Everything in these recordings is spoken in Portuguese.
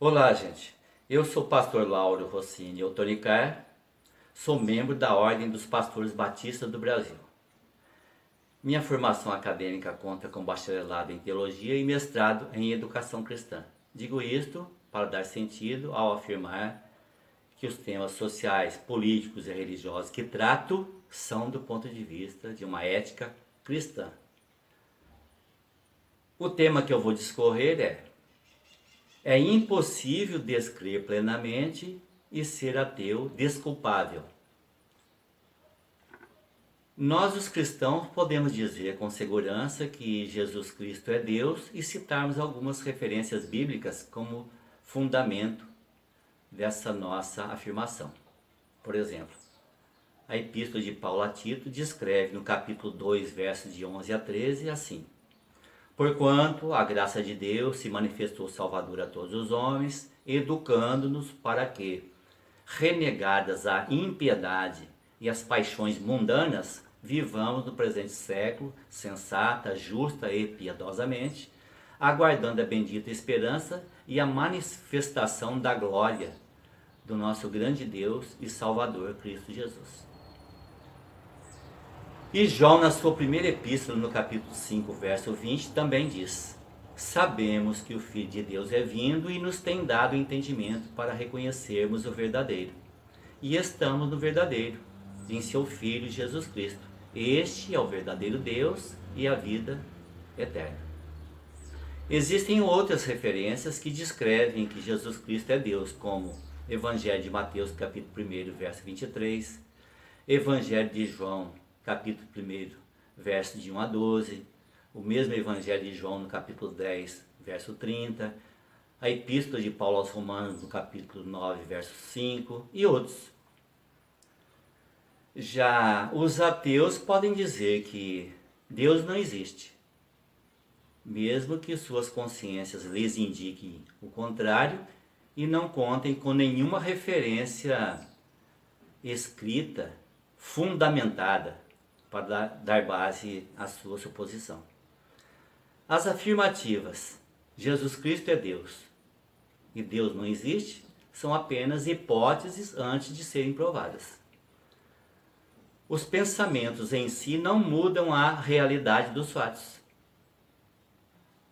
Olá, gente. Eu sou o pastor Lauro Rossini Ottonicar, sou membro da Ordem dos Pastores Batistas do Brasil. Minha formação acadêmica conta com bacharelado em Teologia e mestrado em Educação Cristã. Digo isto para dar sentido ao afirmar que os temas sociais, políticos e religiosos que trato são do ponto de vista de uma ética cristã. O tema que eu vou discorrer é impossível descrer plenamente e ser ateu desculpável. Nós, os cristãos, podemos dizer com segurança que Jesus Cristo é Deus e citarmos algumas referências bíblicas como fundamento dessa nossa afirmação. Por exemplo, a Epístola de Paulo a Tito descreve no capítulo 2, versos de 11 a 13, assim: Porquanto a graça de Deus se manifestou salvadora a todos os homens, educando-nos para que, renegadas a impiedade e as paixões mundanas, vivamos no presente século, sensata, justa e piedosamente, aguardando a bendita esperança e a manifestação da glória do nosso grande Deus e Salvador Cristo Jesus. E João, na sua primeira epístola, no capítulo 5, verso 20, também diz: Sabemos que o Filho de Deus é vindo e nos tem dado entendimento para reconhecermos o verdadeiro. E estamos no verdadeiro, em seu Filho Jesus Cristo. Este é o verdadeiro Deus e a vida eterna. Existem outras referências que descrevem que Jesus Cristo é Deus, como Evangelho de Mateus, capítulo 1, verso 23, Evangelho de João, capítulo 1, versos de 1 a 12, o mesmo Evangelho de João no capítulo 10, verso 30, a Epístola de Paulo aos Romanos no capítulo 9, verso 5 e outros. Já os ateus podem dizer que Deus não existe, mesmo que suas consciências lhes indiquem o contrário e não contem com nenhuma referência escrita, fundamentada, para dar base à sua suposição. As afirmativas, Jesus Cristo é Deus e Deus não existe, são apenas hipóteses antes de serem provadas. Os pensamentos em si não mudam a realidade dos fatos.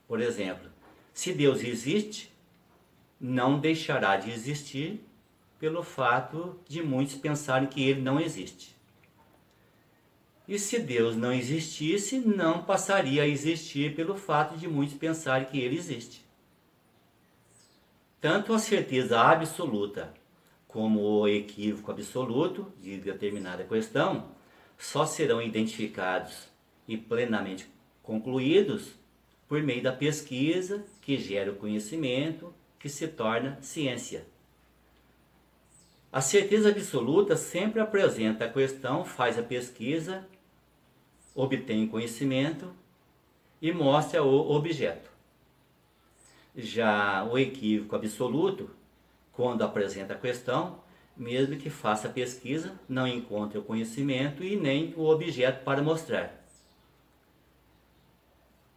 Por exemplo, se Deus existe, não deixará de existir pelo fato de muitos pensarem que ele não existe. E se Deus não existisse, não passaria a existir pelo fato de muitos pensarem que ele existe. Tanto a certeza absoluta como o equívoco absoluto de determinada questão só serão identificados e plenamente concluídos por meio da pesquisa que gera o conhecimento que se torna ciência. A certeza absoluta sempre apresenta a questão, faz a pesquisa, obtém o conhecimento e mostra o objeto. Já o equívoco absoluto, quando apresenta a questão, mesmo que faça a pesquisa, não encontra o conhecimento e nem o objeto para mostrar.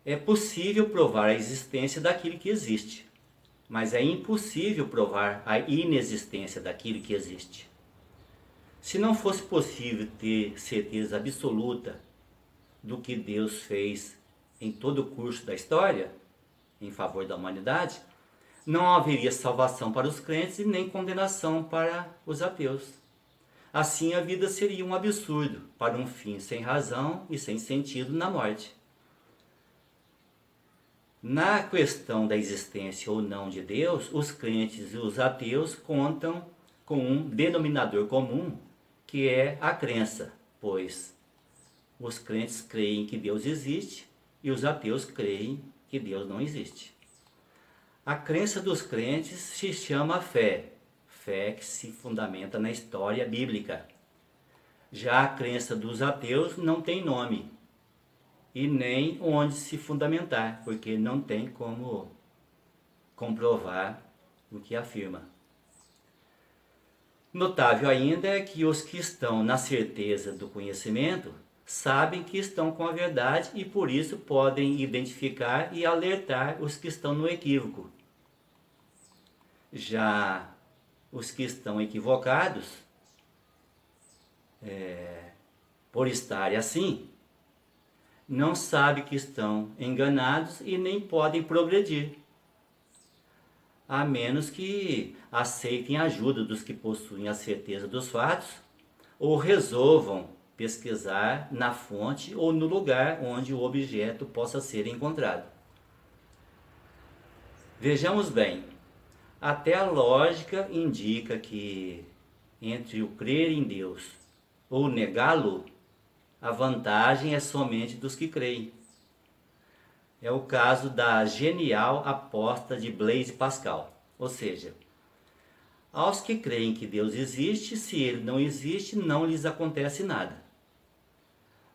É possível provar a existência daquilo que existe, mas é impossível provar a inexistência daquilo que existe. Se não fosse possível ter certeza absoluta do que Deus fez em todo o curso da história, em favor da humanidade, não haveria salvação para os crentes e nem condenação para os ateus. Assim a vida seria um absurdo, para um fim sem razão e sem sentido na morte. Na questão da existência ou não de Deus, os crentes e os ateus contam com um denominador comum, que é a crença, pois os crentes creem que Deus existe e os ateus creem que Deus não existe. A crença dos crentes se chama fé, fé que se fundamenta na história bíblica. Já a crença dos ateus não tem nome e nem onde se fundamentar, porque não tem como comprovar o que afirma. Notável ainda é que os que estão na certeza do conhecimento sabem que estão com a verdade e por isso podem identificar e alertar os que estão no equívoco. Já os que estão equivocados, por estarem assim, não sabem que estão enganados e nem podem progredir, a menos que aceitem a ajuda dos que possuem a certeza dos fatos ou resolvam pesquisar na fonte ou no lugar onde o objeto possa ser encontrado. Vejamos bem, até a lógica indica que entre o crer em Deus ou negá-lo, a vantagem é somente dos que creem. É o caso da genial aposta de Blaise Pascal, ou seja, aos que creem que Deus existe, se ele não existe, não lhes acontece nada.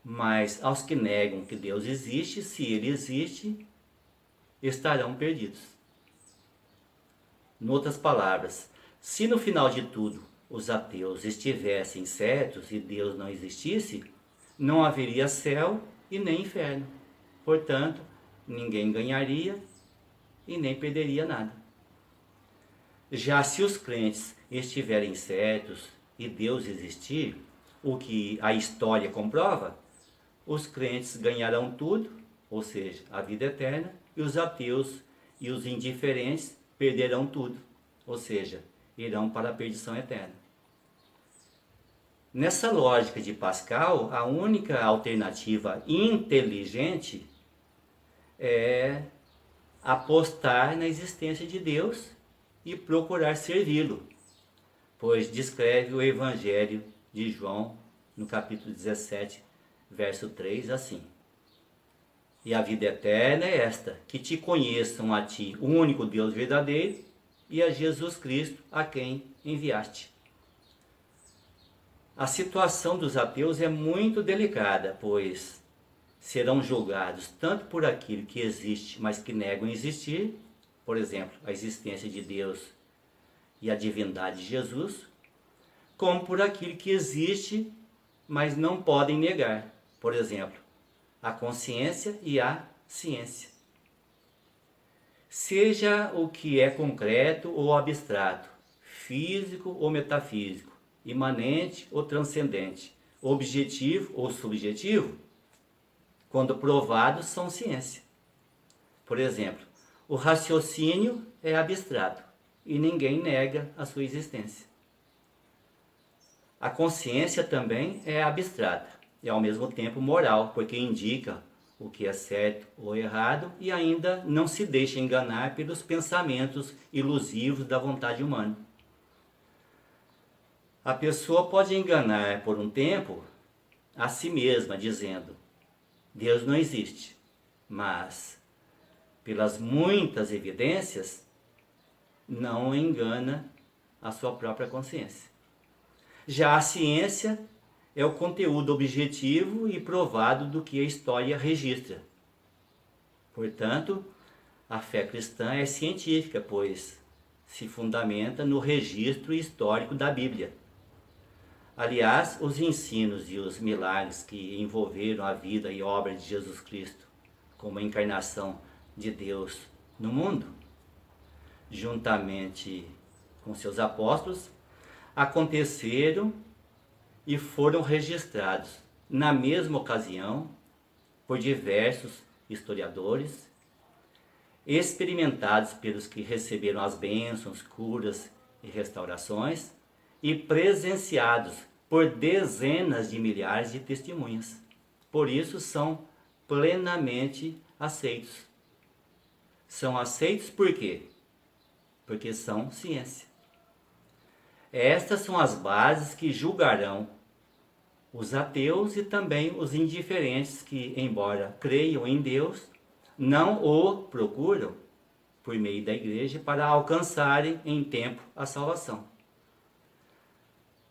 Mas aos que negam que Deus existe, se ele existe, estarão perdidos. Em outras palavras, se no final de tudo os ateus estivessem certos e Deus não existisse, não haveria céu e nem inferno. Portanto, ninguém ganharia e nem perderia nada. Já se os crentes estiverem certos e Deus existir, o que a história comprova, os crentes ganharão tudo, ou seja, a vida eterna, e os ateus e os indiferentes perderão tudo, ou seja, irão para a perdição eterna. Nessa lógica de Pascal, a única alternativa inteligente é apostar na existência de Deus e procurar servi-lo, pois descreve o Evangelho de João, no capítulo 17, verso 3, assim: E a vida eterna é esta, que te conheçam a ti, o único Deus verdadeiro, e a Jesus Cristo, a quem enviaste. A situação dos ateus é muito delicada, pois serão julgados tanto por aquilo que existe, mas que negam existir, por exemplo, a existência de Deus e a divindade de Jesus, como por aquilo que existe, mas não podem negar, por exemplo, a consciência e a ciência. Seja o que é concreto ou abstrato, físico ou metafísico, imanente ou transcendente, objetivo ou subjetivo, quando provados, são ciência. Por exemplo, o raciocínio é abstrato e ninguém nega a sua existência. A consciência também é abstrata e ao mesmo tempo moral, porque indica o que é certo ou errado e ainda não se deixa enganar pelos pensamentos ilusivos da vontade humana. A pessoa pode enganar por um tempo a si mesma, dizendo: Deus não existe, mas pelas muitas evidências não engana a sua própria consciência. Já a ciência é o conteúdo objetivo e provado do que a história registra. Portanto, a fé cristã é científica, pois se fundamenta no registro histórico da Bíblia. Aliás, os ensinos e os milagres que envolveram a vida e obra de Jesus Cristo como a encarnação de Deus no mundo, juntamente com seus apóstolos, aconteceram e foram registrados na mesma ocasião por diversos historiadores, experimentados pelos que receberam as bênçãos, curas e restaurações, e presenciados por dezenas de milhares de testemunhas. Por isso são plenamente aceitos. São aceitos por quê? Porque são ciência. Estas são as bases que julgarão os ateus e também os indiferentes que, embora creiam em Deus, não o procuram por meio da igreja para alcançarem em tempo a salvação.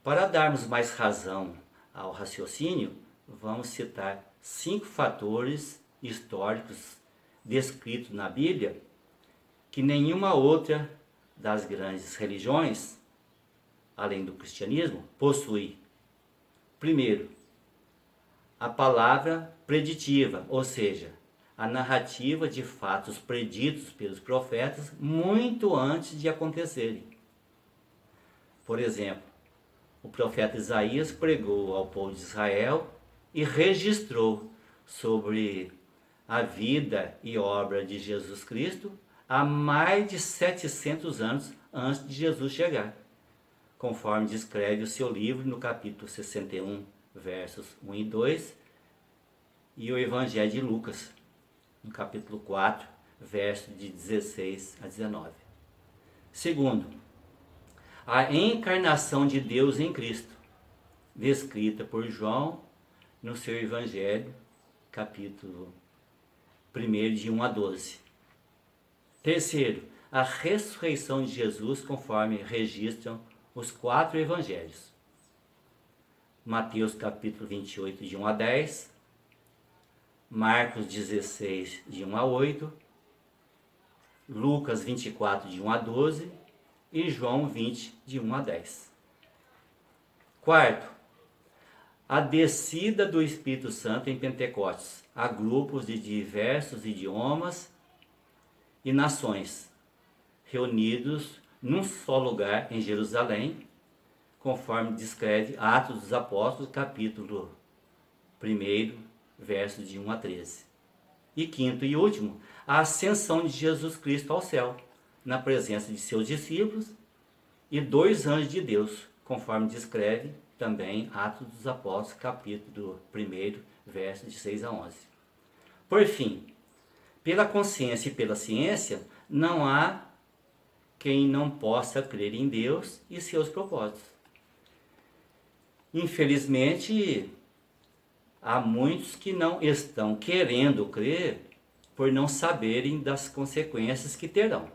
Para darmos mais razão ao raciocínio, vamos citar 5 fatores históricos descritos na Bíblia que nenhuma outra das grandes religiões, além do cristianismo, possui. Primeiro, a palavra preditiva, ou seja, a narrativa de fatos preditos pelos profetas muito antes de acontecerem. Por exemplo, o profeta Isaías pregou ao povo de Israel e registrou sobre a vida e obra de Jesus Cristo há mais de 700 anos antes de Jesus chegar, conforme descreve o seu livro no capítulo 61, versos 1 e 2, e o Evangelho de Lucas, no capítulo 4, versos de 16 a 19. Segundo, a encarnação de Deus em Cristo, descrita por João no seu Evangelho, capítulo 1, de 1 a 12. Terceiro, a ressurreição de Jesus, conforme registram os 4 evangelhos. Mateus capítulo 28, de 1 a 10, Marcos 16, de 1 a 8, Lucas 24, de 1 a 12 e João 20, de 1 a 10. Quarto, a descida do Espírito Santo em Pentecostes a grupos de diversos idiomas e nações, reunidos num só lugar em Jerusalém, conforme descreve Atos dos Apóstolos, capítulo 1, versos de 1 a 13. E quinto e último, a ascensão de Jesus Cristo ao céu, na presença de seus discípulos e 2 anjos de Deus, conforme descreve também Atos dos Apóstolos, capítulo 1, versos de 6 a 11. Por fim, pela consciência e pela ciência, não há quem não possa crer em Deus e seus propósitos. Infelizmente, há muitos que não estão querendo crer por não saberem das consequências que terão.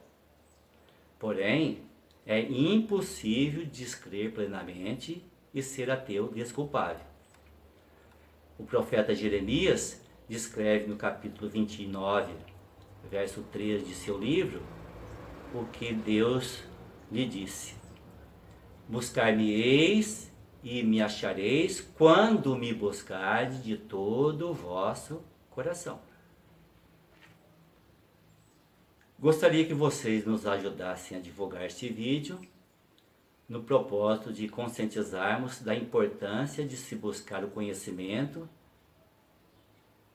Porém, é impossível descrer plenamente e ser ateu desculpável. O profeta Jeremias descreve no capítulo 29, verso 3 de seu livro, o que Deus lhe disse: buscar-me-eis e me achareis quando me buscardes de todo o vosso coração. Gostaria que vocês nos ajudassem a divulgar este vídeo, no propósito de conscientizarmos da importância de se buscar o conhecimento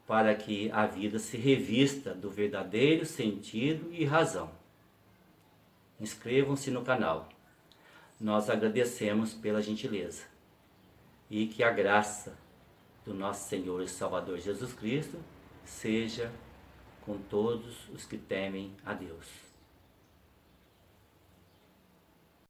para que a vida se revista do verdadeiro sentido e razão. Inscrevam-se no canal. Nós agradecemos pela gentileza. E que a graça do nosso Senhor e Salvador Jesus Cristo seja com todos os que temem a Deus.